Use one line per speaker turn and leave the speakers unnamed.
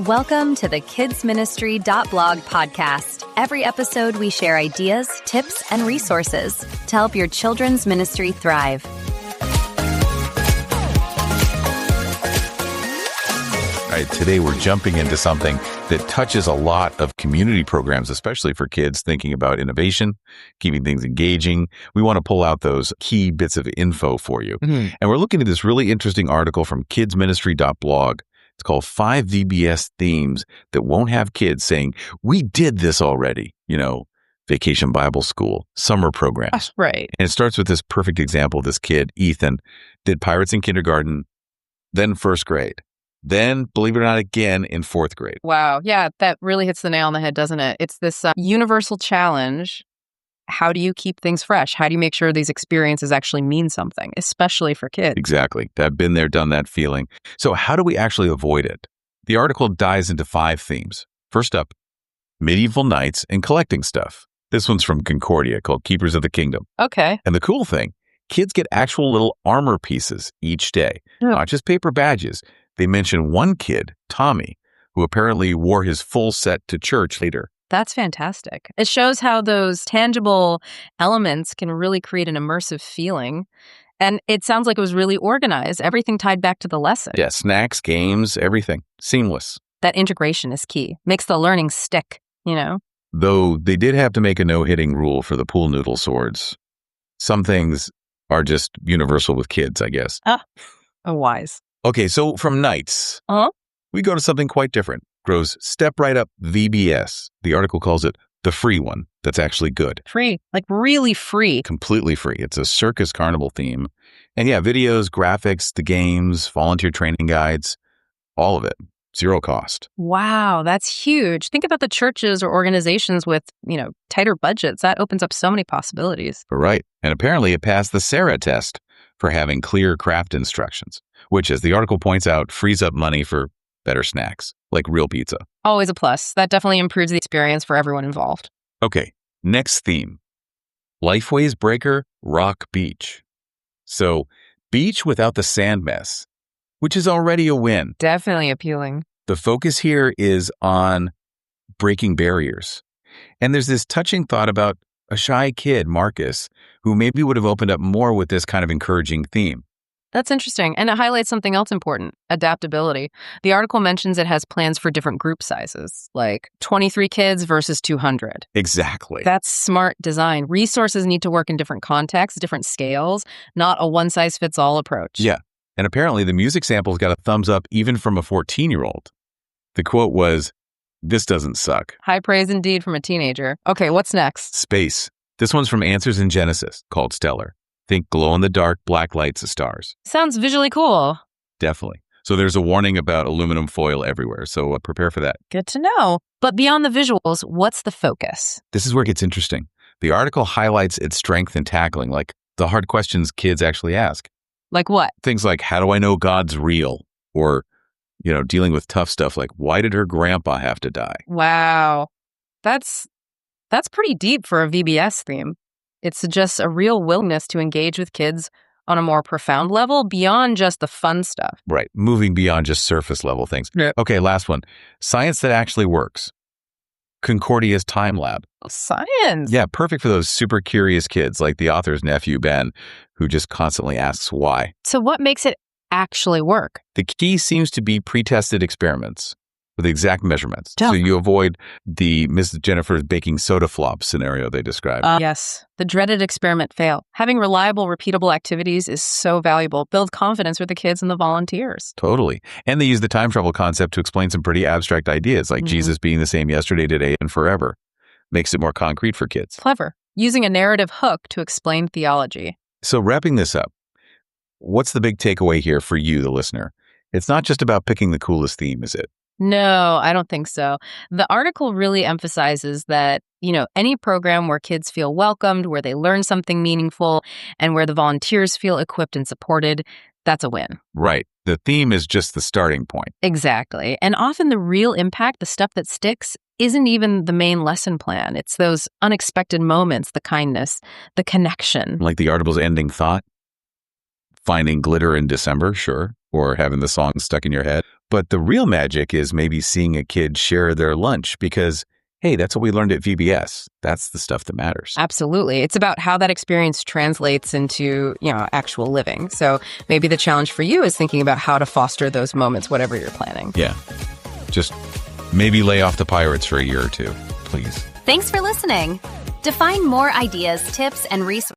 Welcome to the kidsministry.blog podcast. Every episode, we share ideas, tips, and resources to help your children's ministry thrive.
All right, today we're jumping into something that touches a lot of community programs, especially for kids thinking about innovation, keeping things engaging. We want to pull out those key bits of info for you. And we're looking at this really interesting article from kidsministry.blog. It's called 5 VBS themes that won't have kids saying, we did this already. You know, vacation Bible school, summer programs.
Right.
And it starts with this perfect example. This kid, Ethan, did pirates in kindergarten, then first grade. Then, believe it or not, again in fourth grade.
Wow. Yeah, that really hits the nail on the head, doesn't it? It's this universal challenge. How do you keep things fresh? How do you make sure these experiences actually mean something, especially for kids?
Exactly. I've been there, done that feeling. So how do we actually avoid it? The article dives into 5 themes. First up, medieval knights and collecting stuff. This one's from Concordia called Keepers of the Kingdom.
Okay.
And the cool thing, kids get actual little armor pieces each day, not just paper badges. They mention one kid, Tommy, who apparently wore his full set to church later.
That's fantastic. It shows how those tangible elements can really create an immersive feeling. And it sounds like it was really organized, everything tied back to the lesson.
Yeah, snacks, games, everything. Seamless.
That integration is key. Makes the learning stick, you know?
Though they did have to make a no-hitting rule for the pool noodle swords. Some things are just universal with kids, I guess.
Wise.
Okay, so from knights, we go to something quite different. Grows step right up VBS. The article calls it the free one. That's actually good.
Free, like really free.
Completely free. It's a circus carnival theme. And yeah, videos, graphics, the games, volunteer training guides, all of it. 0 cost.
Wow, that's huge. Think about the churches or organizations with, tighter budgets. That opens up so many possibilities.
Right. And apparently it passed the Sarah test for having clear craft instructions, which, as the article points out, frees up money for better snacks, like real pizza.
Always a plus. That definitely improves the experience for everyone involved.
Okay, next theme. Lifeways Breaker, Rock Beach. So, beach without the sand mess, which is already a win.
Definitely appealing.
The focus here is on breaking barriers. And there's this touching thought about a shy kid, Marcus, who maybe would have opened up more with this kind of encouraging theme.
That's interesting. And it highlights something else important, adaptability. The article mentions it has plans for different group sizes, like 23 kids versus 200.
Exactly.
That's smart design. Resources need to work in different contexts, different scales, not a one-size-fits-all approach.
Yeah. And apparently the music samples got a thumbs up even from a 14-year-old. The quote was, "This doesn't suck."
High praise indeed from a teenager. Okay, what's next?
Space. This one's from Answers in Genesis, called Stellar. Think glow-in-the-dark black lights of stars.
Sounds visually cool.
Definitely. So there's a warning about aluminum foil everywhere, so prepare for that.
Good to know. But beyond the visuals, what's the focus?
This is where it gets interesting. The article highlights its strength in tackling, like the hard questions kids actually ask.
Like what?
Things like, how do I know God's real? Or, dealing with tough stuff like, why did her grandpa have to die?
Wow. That's pretty deep for a VBS theme. It suggests a real willingness to engage with kids on a more profound level beyond just the fun stuff.
Right. Moving beyond just surface level things.
Yeah.
Okay, last one. Science that actually works. Concordia's Time Lab.
Science.
Yeah, perfect for those super curious kids like the author's nephew, Ben, who just constantly asks why.
So what makes it actually work?
The key seems to be pre-tested experiments with exact measurements.
Duh.
So you avoid the Miss Jennifer's baking soda flop scenario they described.
Yes, the dreaded experiment fail. Having reliable, repeatable activities is so valuable. Build confidence with the kids and the volunteers.
Totally. And they use the time travel concept to explain some pretty abstract ideas, like Jesus being the same yesterday, today, and forever. Makes it more concrete for kids.
Clever. Using a narrative hook to explain theology.
So wrapping this up, what's the big takeaway here for you, the listener? It's not just about picking the coolest theme, is it?
No, I don't think so. The article really emphasizes that, any program where kids feel welcomed, where they learn something meaningful, and where the volunteers feel equipped and supported, that's a win.
Right. The theme is just the starting point.
Exactly. And often the real impact, the stuff that sticks, isn't even the main lesson plan. It's those unexpected moments, the kindness, the connection.
Like the article's ending thought, finding glitter in December, sure, or having the song stuck in your head. But the real magic is maybe seeing a kid share their lunch because, hey, that's what we learned at VBS. That's the stuff that matters.
Absolutely. It's about how that experience translates into, actual living. So maybe the challenge for you is thinking about how to foster those moments, whatever you're planning.
Yeah. Just maybe lay off the pirates for a year or two, please.
Thanks for listening. To find more ideas, tips, and resources,